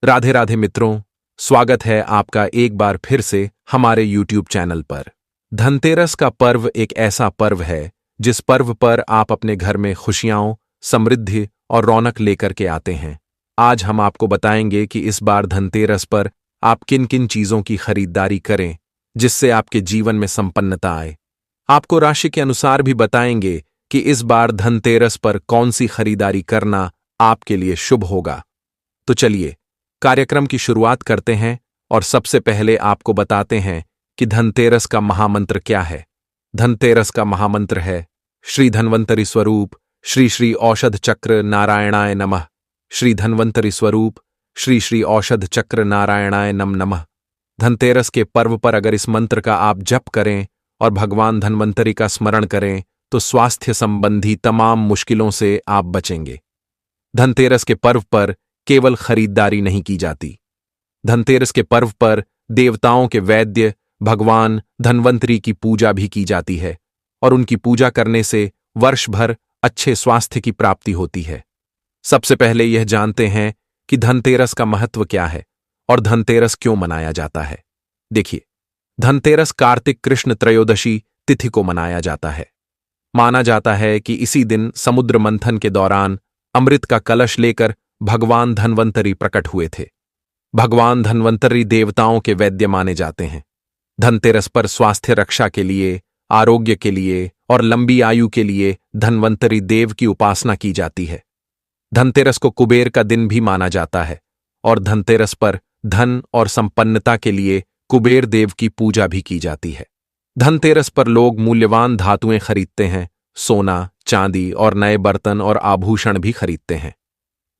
राधे राधे मित्रों, स्वागत है आपका एक बार फिर से हमारे YouTube चैनल पर। धनतेरस का पर्व एक ऐसा पर्व है जिस पर्व पर आप अपने घर में खुशियां, समृद्धि और रौनक लेकर के आते हैं। आज हम आपको बताएंगे कि इस बार धनतेरस पर आप किन किन चीजों की खरीदारी करें जिससे आपके जीवन में संपन्नता आए। आपको राशि के अनुसार भी बताएंगे कि इस बार धनतेरस पर कौन सी खरीदारी करना आपके लिए शुभ होगा। तो चलिए कार्यक्रम की शुरुआत करते हैं और सबसे पहले आपको बताते हैं कि धनतेरस का महामंत्र क्या है। धनतेरस का महामंत्र है श्री धन्वंतरि स्वरूप श्री श्री औषध चक्र नारायणाय नमः। श्री धन्वंतरि स्वरूप श्री श्री औषध चक्र नारायणाय नमः। धनतेरस के पर्व पर अगर इस मंत्र का आप जप करें और भगवान धन्वंतरि का स्मरण करें तो स्वास्थ्य संबंधी तमाम मुश्किलों से आप बचेंगे। धनतेरस के पर्व पर केवल खरीदारी नहीं की जाती। धनतेरस के पर्व पर देवताओं के वैद्य भगवान धन्वंतरि की पूजा भी की जाती है और उनकी पूजा करने से वर्ष भर अच्छे स्वास्थ्य की प्राप्ति होती है। सबसे पहले यह जानते हैं कि धनतेरस का महत्व क्या है और धनतेरस क्यों मनाया जाता है। देखिए, धनतेरस कार्तिक कृष्ण त्रयोदशी तिथि को मनाया जाता है। माना जाता है कि इसी दिन समुद्र मंथन के दौरान अमृत का कलश लेकर भगवान धन्वंतरि प्रकट हुए थे। भगवान धन्वंतरि देवताओं के वैद्य माने जाते हैं। धनतेरस पर स्वास्थ्य रक्षा के लिए, आरोग्य के लिए और लंबी आयु के लिए धन्वंतरि देव की उपासना की जाती है। धनतेरस को कुबेर का दिन भी माना जाता है और धनतेरस पर धन और संपन्नता के लिए कुबेर देव की पूजा भी की जाती है। धनतेरस पर लोग मूल्यवान धातुएं खरीदते हैं, सोना, चांदी और नए बर्तन और आभूषण भी खरीदते हैं।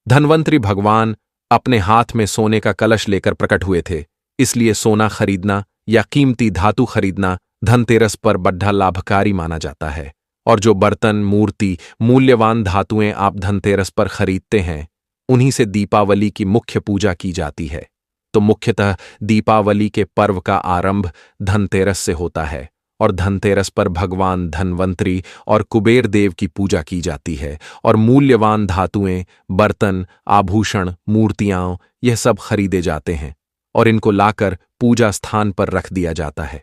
धन्वंतरि भगवान अपने हाथ में सोने का कलश लेकर प्रकट हुए थे, इसलिए सोना खरीदना या कीमती धातु खरीदना धनतेरस पर बड़ा लाभकारी माना जाता है। और जो बर्तन, मूर्ति, मूल्यवान धातुएं आप धनतेरस पर खरीदते हैं, उन्हीं से दीपावली की मुख्य पूजा की जाती है। तो मुख्यतः दीपावली के पर्व का आरंभ धनतेरस से होता है और धनतेरस पर भगवान धन्वंतरि और कुबेर देव की पूजा की जाती है और मूल्यवान धातुएं, बर्तन, आभूषण, मूर्तियां यह सब खरीदे जाते हैं और इनको लाकर पूजा स्थान पर रख दिया जाता है।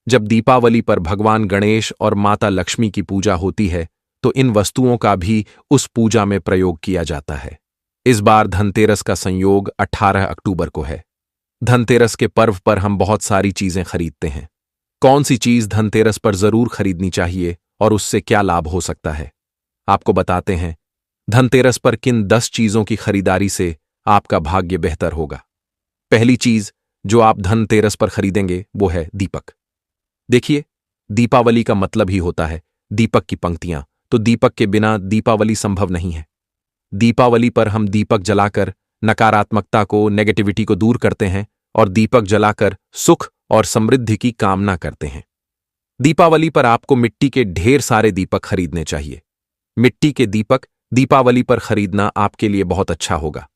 जब दीपावली पर भगवान गणेश और माता लक्ष्मी की पूजा होती है तो इन वस्तुओं का भी उस पूजा में प्रयोग किया जाता है। इस बार धनतेरस का संयोग 18 अक्टूबर को है। धनतेरस के पर्व पर हम बहुत सारी चीजें खरीदते हैं। कौन सी चीज धनतेरस पर जरूर खरीदनी चाहिए और उससे क्या लाभ हो सकता है, आपको बताते हैं। धनतेरस पर किन 10 चीजों की खरीदारी से आपका भाग्य बेहतर होगा। पहली चीज जो आप धनतेरस पर खरीदेंगे वो है दीपक। देखिए, दीपावली का मतलब ही होता है दीपक की पंक्तियां, तो दीपक के बिना दीपावली संभव नहीं है। दीपावली पर हम दीपक जलाकर नकारात्मकता को, नेगेटिविटी को दूर करते हैं और दीपक जलाकर सुख और समृद्धि की कामना करते हैं। दीपावली पर आपको मिट्टी के ढेर सारे दीपक खरीदने चाहिए। मिट्टी के दीपक दीपावली पर खरीदना आपके लिए बहुत अच्छा होगा।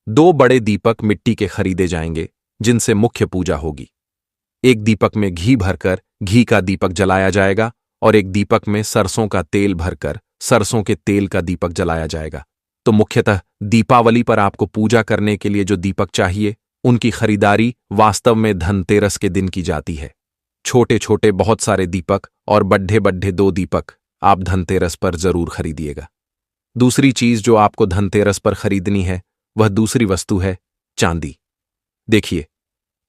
2 बड़े दीपक मिट्टी के खरीदे जाएंगे जिनसे मुख्य पूजा होगी। एक दीपक में घी भरकर घी का दीपक जलाया जाएगा और एक दीपक में सरसों का तेल भरकर सरसों के तेल का दीपक जलाया जाएगा। तो मुख्यतः दीपावली पर आपको पूजा करने के लिए जो दीपक चाहिए उनकी खरीदारी वास्तव में धनतेरस के दिन की जाती है। छोटे छोटे बहुत सारे दीपक और बड्ढे बड्ढे 2 दीपक आप धनतेरस पर जरूर खरीदिएगा। दूसरी चीज जो आपको धनतेरस पर खरीदनी है वह दूसरी वस्तु है चांदी। देखिए,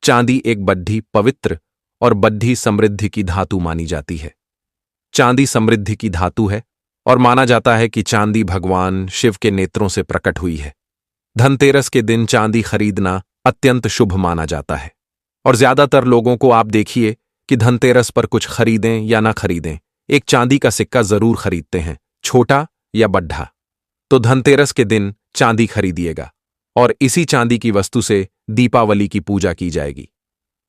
चांदी एक बड्ढी पवित्र और बड्ढी समृद्धि की धातु मानी जाती है। चांदी समृद्धि की धातु है और माना जाता है कि चांदी भगवान शिव के नेत्रों से प्रकट हुई है। धनतेरस के दिन चांदी खरीदना अत्यंत शुभ माना जाता है और ज्यादातर लोगों को आप देखिए कि धनतेरस पर कुछ खरीदें या ना खरीदें, एक चांदी का सिक्का जरूर खरीदते हैं, छोटा या बड्ढा। तो धनतेरस के दिन चांदी खरीदिएगा और इसी चांदी की वस्तु से दीपावली की पूजा की जाएगी।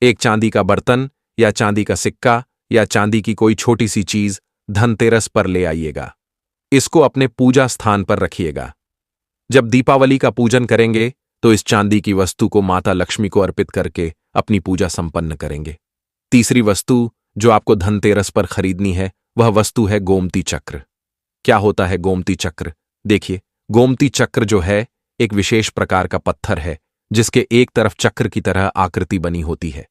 एक चांदी का बर्तन या चांदी का सिक्का या चांदी की कोई छोटी सी चीज धनतेरस पर ले आइएगा। इसको अपने पूजा स्थान पर रखिएगा। जब दीपावली का पूजन करेंगे तो इस चांदी की वस्तु को माता लक्ष्मी को अर्पित करके अपनी पूजा संपन्न करेंगे। तीसरी वस्तु जो आपको धनतेरस पर खरीदनी है वह वस्तु है गोमती चक्र। क्या होता है गोमती चक्र? देखिए, गोमती चक्र जो है एक विशेष प्रकार का पत्थर है जिसके एक तरफ चक्र की तरह आकृति बनी होती है।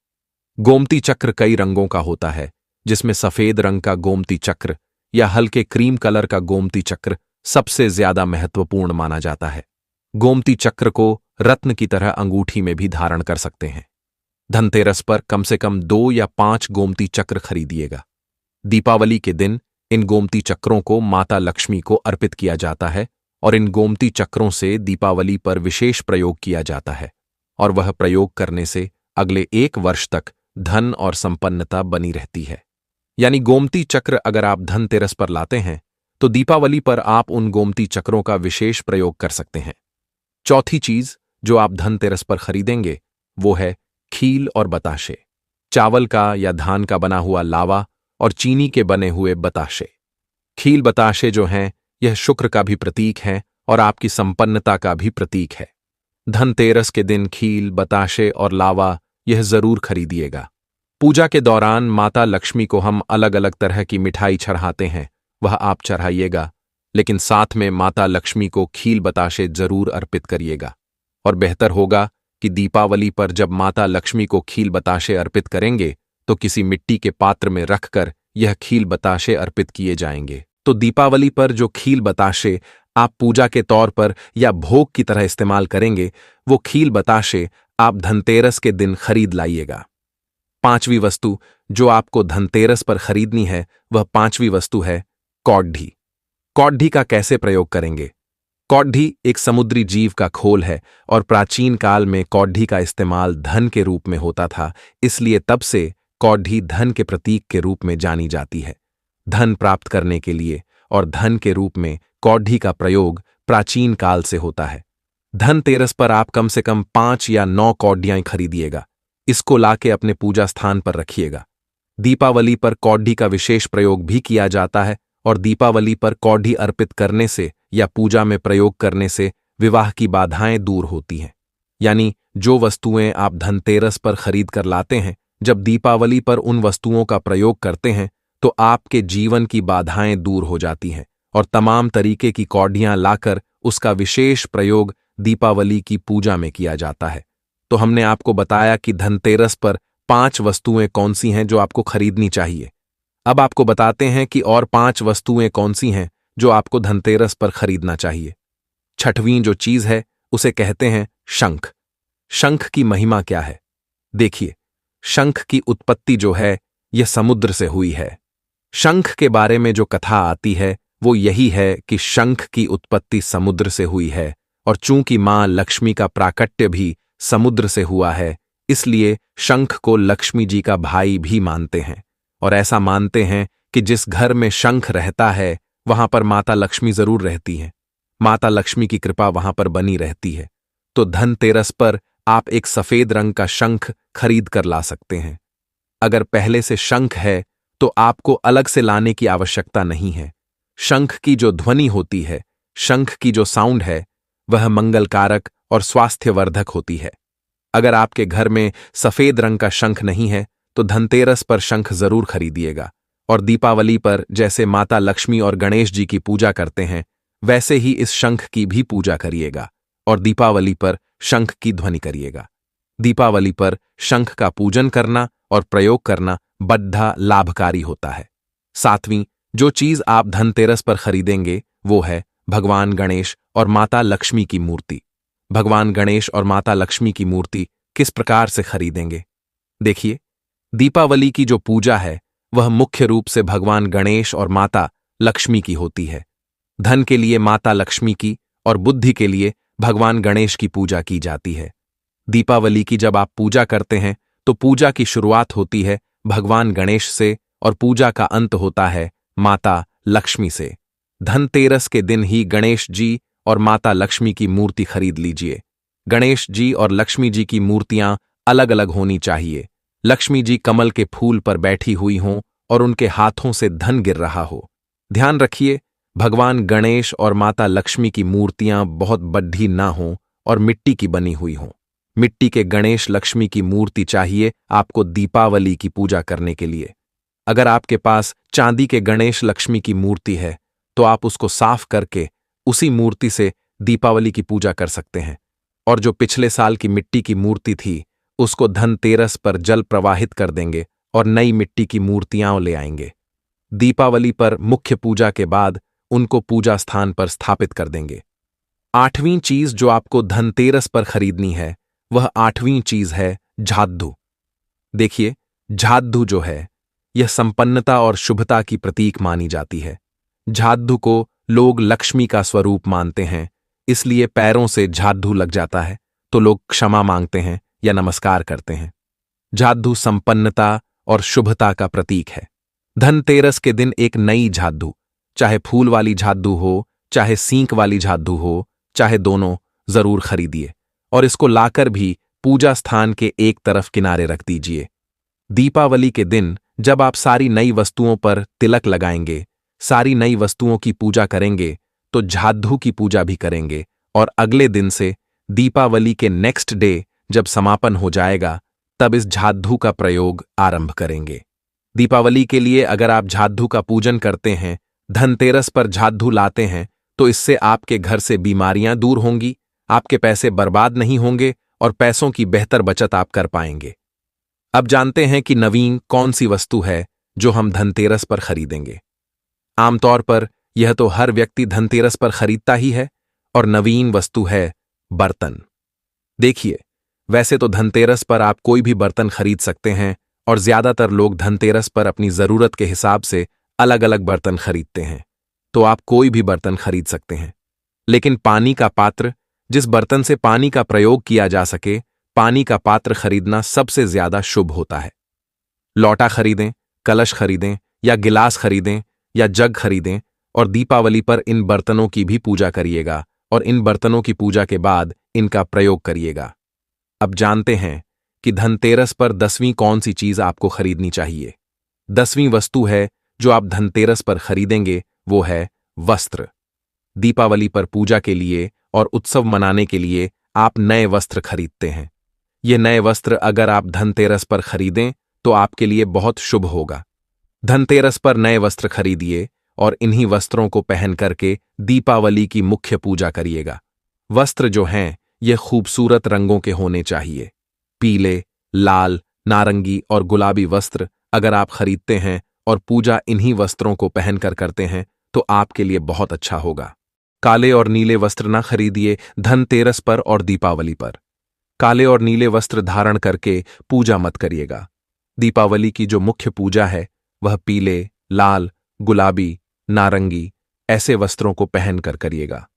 गोमती चक्र कई रंगों का होता है, जिसमें सफेद रंग का गोमती चक्र या हल्के क्रीम कलर का गोमती चक्र सबसे ज्यादा महत्वपूर्ण माना जाता है। गोमती चक्र को रत्न की तरह अंगूठी में भी धारण कर सकते हैं। धनतेरस पर कम से कम 2 या 5 गोमती चक्र खरीदिएगा। दीपावली के दिन इन गोमती चक्रों को माता लक्ष्मी को अर्पित किया जाता है और इन गोमती चक्रों से दीपावली पर विशेष प्रयोग किया जाता है और वह प्रयोग करने से अगले 1 वर्ष तक धन और संपन्नता बनी रहती है। यानी गोमती चक्र अगर आप धनतेरस पर लाते हैं तो दीपावली पर आप उन गोमती चक्रों का विशेष प्रयोग कर सकते हैं। चौथी चीज जो आप धनतेरस पर खरीदेंगे वो है खील और बताशे। चावल का या धान का बना हुआ लावा और चीनी के बने हुए बताशे। खील बताशे जो हैं यह शुक्र का भी प्रतीक है और आपकी संपन्नता का भी प्रतीक है। धनतेरस के दिन खील, बताशे और लावा यह जरूर खरीदिएगा। पूजा के दौरान माता लक्ष्मी को हम अलग अलग तरह की मिठाई चढ़ाते हैं, वह आप चढ़ाइएगा, लेकिन साथ में माता लक्ष्मी को खील बताशे जरूर अर्पित करिएगा। और बेहतर होगा कि दीपावली पर जब माता लक्ष्मी को खील बताशे अर्पित करेंगे तो किसी मिट्टी के पात्र में रखकर यह खील बताशे अर्पित किए जाएंगे। तो दीपावली पर जो खील बताशे आप पूजा के तौर पर या भोग की तरह इस्तेमाल करेंगे, वो खील बताशे आप धनतेरस के दिन खरीद लाइएगा। 5वीं वस्तु जो आपको धनतेरस पर खरीदनी है वह 5वीं वस्तु है कौडी। कौडी का कैसे प्रयोग करेंगे? कौडी एक समुद्री जीव का खोल है और प्राचीन काल में कौडी का इस्तेमाल धन के रूप में होता था, इसलिए तब से कौडी धन के प्रतीक के रूप में जानी जाती है। धन प्राप्त करने के लिए और धन के रूप में कौडी का प्रयोग प्राचीन काल से होता है। धनतेरस पर आप कम से कम 5 या 9 कौडियां खरीदिएगा। इसको लाके अपने पूजा स्थान पर रखिएगा। दीपावली पर कौडी का विशेष प्रयोग भी किया जाता है और दीपावली पर कौडी अर्पित करने से या पूजा में प्रयोग करने से विवाह की बाधाएं दूर होती हैं। यानी जो वस्तुएं आप धनतेरस पर खरीद कर लाते हैं, जब दीपावली पर उन वस्तुओं का प्रयोग करते हैं तो आपके जीवन की बाधाएं दूर हो जाती हैं और तमाम तरीके की कौडियां लाकर उसका विशेष प्रयोग दीपावली की पूजा में किया जाता है। तो हमने आपको बताया कि धनतेरस पर 5 वस्तुएं कौन सी हैं जो आपको खरीदनी चाहिए। अब आपको बताते हैं कि और 5 वस्तुएं कौन सी हैं जो आपको धनतेरस पर खरीदना चाहिए। छठवीं जो चीज है उसे कहते हैं शंख। शंख की महिमा क्या है? देखिए, शंख की उत्पत्ति जो है यह समुद्र से हुई है। शंख के बारे में जो कथा आती है वो यही है कि शंख की उत्पत्ति समुद्र से हुई है और चूंकि मां लक्ष्मी का प्राकट्य भी समुद्र से हुआ है, इसलिए शंख को लक्ष्मी जी का भाई भी मानते हैं और ऐसा मानते हैं कि जिस घर में शंख रहता है वहां पर माता लक्ष्मी जरूर रहती हैं। माता लक्ष्मी की कृपा वहां पर बनी रहती है। तो धनतेरस पर आप एक सफेद रंग का शंख खरीद कर ला सकते हैं। अगर पहले से शंख है तो आपको अलग से लाने की आवश्यकता नहीं है। शंख की जो ध्वनि होती है, शंख की जो साउंड है, वह मंगलकारक और स्वास्थ्यवर्धक होती है। अगर आपके घर में सफेद रंग का शंख नहीं है तो धनतेरस पर शंख जरूर खरीदिएगा और दीपावली पर जैसे माता लक्ष्मी और गणेश जी की पूजा करते हैं वैसे ही इस शंख की भी पूजा करिएगा और दीपावली पर शंख की ध्वनि करिएगा। दीपावली पर शंख का पूजन करना और प्रयोग करना बड्ढा लाभकारी होता है। 7वीं जो चीज आप धनतेरस पर खरीदेंगे वो है भगवान गणेश और माता लक्ष्मी की मूर्ति। भगवान गणेश और माता लक्ष्मी की मूर्ति किस प्रकार से खरीदेंगे? देखिए, दीपावली की जो पूजा है वह मुख्य रूप से भगवान गणेश और माता लक्ष्मी की होती है। धन के लिए माता लक्ष्मी की और बुद्धि के लिए भगवान गणेश की पूजा की जाती है। दीपावली की जब आप पूजा करते हैं तो पूजा की शुरुआत होती है भगवान गणेश से और पूजा का अंत होता है माता लक्ष्मी से। धनतेरस के दिन ही गणेश जी और माता लक्ष्मी की मूर्ति खरीद लीजिए। गणेश जी और लक्ष्मी जी की मूर्तियां अलग अलग होनी चाहिए। लक्ष्मी जी कमल के फूल पर बैठी हुई हों और उनके हाथों से धन गिर रहा हो। ध्यान रखिए, भगवान गणेश और माता लक्ष्मी की मूर्तियां बहुत बड्ढी ना हों और मिट्टी की बनी हुई हों। मिट्टी के गणेश लक्ष्मी की मूर्ति चाहिए आपको दीपावली की पूजा करने के लिए। अगर आपके पास चांदी के गणेश लक्ष्मी की मूर्ति है तो आप उसको साफ करके उसी मूर्ति से दीपावली की पूजा कर सकते हैं। और जो पिछले साल की मिट्टी की मूर्ति थी उसको धनतेरस पर जल प्रवाहित कर देंगे और नई मिट्टी की मूर्तियां ले आएंगे। दीपावली पर मुख्य पूजा के बाद उनको पूजा स्थान पर स्थापित कर देंगे। आठवीं चीज जो आपको धनतेरस पर खरीदनी है वह आठवीं चीज है झादू। देखिए, झादू जो है यह संपन्नता और शुभता की प्रतीक मानी जाती है। झादू को लोग लक्ष्मी का स्वरूप मानते हैं, इसलिए पैरों से झादू लग जाता है तो लोग क्षमा मांगते हैं या नमस्कार करते हैं। झादू संपन्नता और शुभता का प्रतीक है। धनतेरस के दिन एक नई झादू, चाहे फूल वाली झादू हो, चाहे सींक वाली झादू हो, चाहे दोनों, जरूर खरीदिए और इसको लाकर भी पूजा स्थान के एक तरफ किनारे रख दीजिए। दीपावली के दिन जब आप सारी नई वस्तुओं पर तिलक लगाएंगे, सारी नई वस्तुओं की पूजा करेंगे, तो झादू की पूजा भी करेंगे और अगले दिन से दीपावली के नेक्स्ट डे जब समापन हो जाएगा तब इस झादू का प्रयोग आरंभ करेंगे। दीपावली के लिए अगर आप झादू का पूजन करते हैं, धनतेरस पर झादू लाते हैं, तो इससे आपके घर से बीमारियां दूर होंगी, आपके पैसे बर्बाद नहीं होंगे और पैसों की बेहतर बचत आप कर पाएंगे। अब जानते हैं कि नवीन कौन सी वस्तु है जो हम धनतेरस पर खरीदेंगे। आमतौर पर यह तो हर व्यक्ति धनतेरस पर खरीदता ही है और नवीन वस्तु है बर्तन। देखिए, वैसे तो धनतेरस पर आप कोई भी बर्तन खरीद सकते हैं और ज्यादातर लोग धनतेरस पर अपनी जरूरत के हिसाब से अलग अलग बर्तन खरीदते हैं, तो आप कोई भी बर्तन खरीद सकते हैं। लेकिन पानी का पात्र, जिस बर्तन से पानी का प्रयोग किया जा सके, पानी का पात्र खरीदना सबसे ज्यादा शुभ होता है। लौटा खरीदें, कलश खरीदें या गिलास खरीदें या जग खरीदें और दीपावली पर इन बर्तनों की भी पूजा करिएगा और इन बर्तनों की पूजा के बाद इनका प्रयोग करिएगा। अब जानते हैं कि धनतेरस पर 10वीं कौन सी चीज आपको खरीदनी चाहिए। 10वीं वस्तु है जो आप धनतेरस पर खरीदेंगे वो है वस्त्र। दीपावली पर पूजा के लिए और उत्सव मनाने के लिए आप नए वस्त्र खरीदते हैं। ये नए वस्त्र अगर आप धनतेरस पर खरीदें तो आपके लिए बहुत शुभ होगा। धनतेरस पर नए वस्त्र खरीदिए और इन्हीं वस्त्रों को पहन करके दीपावली की मुख्य पूजा करिएगा। वस्त्र जो हैं ये खूबसूरत रंगों के होने चाहिए। पीले, लाल, नारंगी और गुलाबी वस्त्र अगर आप खरीदते हैं और पूजा इन्हीं वस्त्रों को पहनकर करते हैं तो आपके लिए बहुत अच्छा होगा। काले और नीले वस्त्र ना खरीदिए धनतेरस पर और दीपावली पर। काले और नीले वस्त्र धारण करके पूजा मत करिएगा। दीपावली की जो मुख्य पूजा है वह पीले, लाल, गुलाबी, नारंगी ऐसे वस्त्रों को पहनकर करिएगा।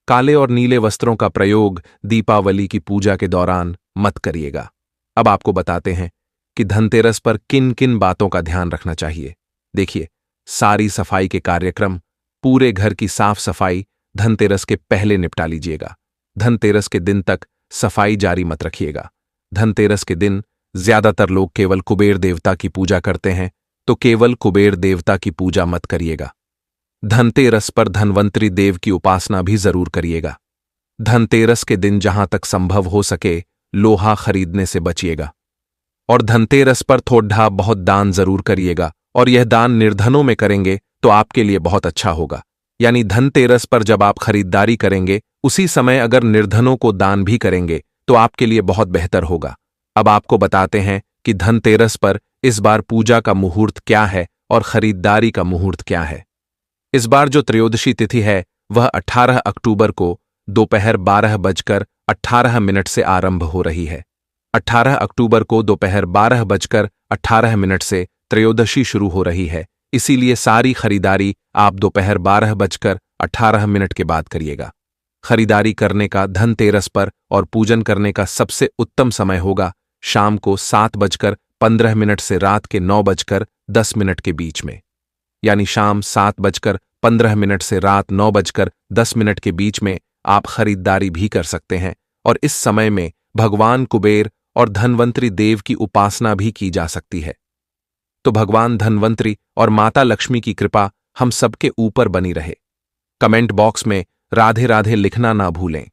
काले और नीले वस्त्रों का प्रयोग दीपावली की पूजा के दौरान मत करिएगा। अब आपको बताते हैं कि धनतेरस पर किन किन बातों का ध्यान रखना चाहिए। देखिए, सारी सफाई के कार्यक्रम, पूरे घर की साफ सफाई धनतेरस के पहले निपटा लीजिएगा। धनतेरस के दिन तक सफाई जारी मत रखिएगा। धनतेरस के दिन ज्यादातर लोग केवल कुबेर देवता की पूजा करते हैं, तो केवल कुबेर देवता की पूजा मत करिएगा। धनतेरस पर धनवंतरी देव की उपासना भी जरूर करिएगा। धनतेरस के दिन जहां तक संभव हो सके लोहा खरीदने से बचिएगा। और धनतेरस पर थोड़ा बहुत दान जरूर करिएगा और यह दान निर्धनों में करेंगे तो आपके लिए बहुत अच्छा होगा। यानी धनतेरस पर जब आप खरीदारी करेंगे उसी समय अगर निर्धनों को दान भी करेंगे तो आपके लिए बहुत बेहतर होगा। अब आपको बताते हैं कि धनतेरस पर इस बार पूजा का मुहूर्त क्या है और खरीदारी का मुहूर्त क्या है। इस बार जो त्रयोदशी तिथि है वह 18 अक्टूबर को दोपहर 12:18 से आरंभ हो रही है। 18 अक्टूबर को दोपहर 12:18 से त्रयोदशी शुरू हो रही है, इसीलिए सारी खरीदारी आप दोपहर 12:18 के बाद करिएगा। खरीदारी करने का धनतेरस पर और पूजन करने का सबसे उत्तम समय होगा शाम को 7:15 से रात के 9:10 के बीच में। यानी शाम 7:15 से रात 9:10 के बीच में आप खरीदारी भी कर सकते हैं और इस समय में भगवान कुबेर और धनवंतरी देव की उपासना भी की जा सकती है। तो भगवान धनवंतरी और माता लक्ष्मी की कृपा हम सबके ऊपर बनी रहे। कमेंट बॉक्स में राधे राधे लिखना ना भूलें।